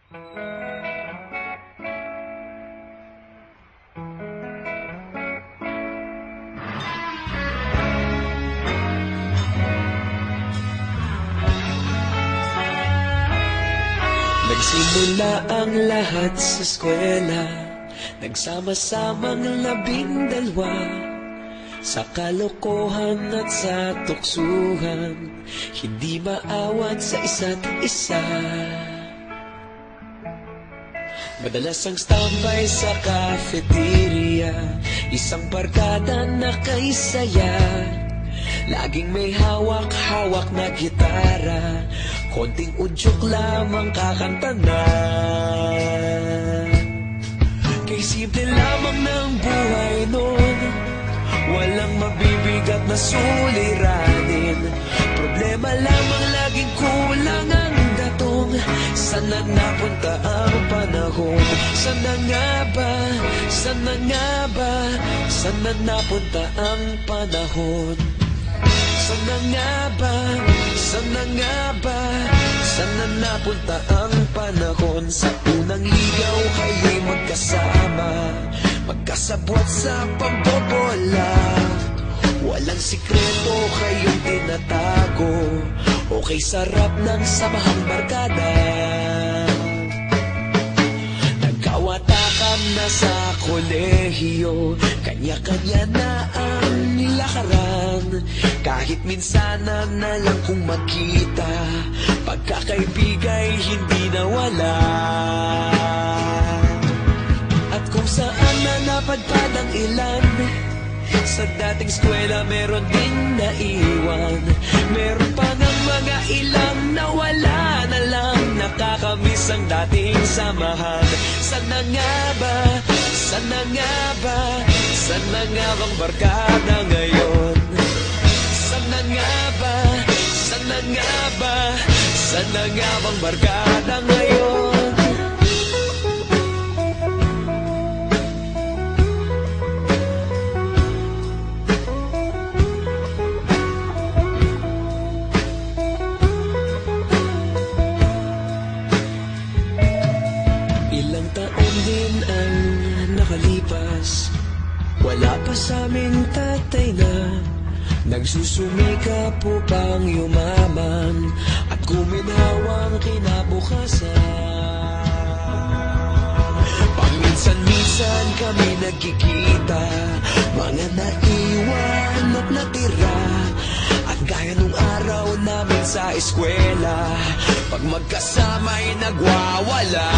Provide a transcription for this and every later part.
Nagsimula ang lahat sa eskwela, nagsama-samang 12, sa kalokohan at sa tuksuhan, hindi maawat sa isa't isa. Madalas ang standby sa cafeteria, isang barkada na kay saya, laging may hawak-hawak na gitara, konting udyok lamang kakanta na. Kay simple lamang ng buhay nun, walang mabibigat na suliranin, problema lamang laging kulang ang datong. Sana napunta ang panahon? Sana nga ba? Sana nga ba? Sana napunta ang panahon? Sana nga ba? Sana nga ba? Sana napunta ang panahon? Sa unang ligaw kayo'y magkasama, magkasabwat sa pambobola, walang sikreto kayong tinatago, okay sarap ng samahang barkada. Nagkawatakan na sa kolehiyo, kanya-kanya na ang nilakaran, kahit minsan na lang kung magkita, pagkakaibigay hindi nawala. At kung saan na napadpad ang ilan, sa dating eskwela meron ding naiwan, meron pa ng mga ilang nawala na lang, nakakamiss ang dating samahan. Sana nga ba? Sana nga ba? Sana nga bang barkada ngayon? Sana nga ba? Sana nga ba? Sana nga bang barkada ngayon? Ilang taon din ang nakalipas, wala pa sa aming tatay na nagsusumikap upang yumaman at guminhawang kinabukasan. Paminsan-minsan kami nagkikita, mga naiwan at natira, at gaya nung araw namin sa eskwela, pag magkasama'y nagwawala.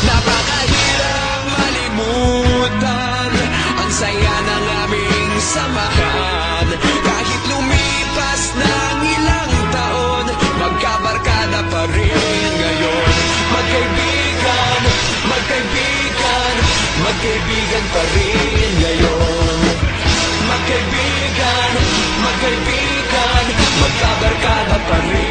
Napakahirap malimutan ang saya ng aming samahan, kahit lumipas ng ilang taon, magkabarkada pa rin ngayon. Magkaibigan, magkaibigan, magkaibigan pa rin ngayon. Magkaibigan, magkaibigan, magkabarkada pa rin.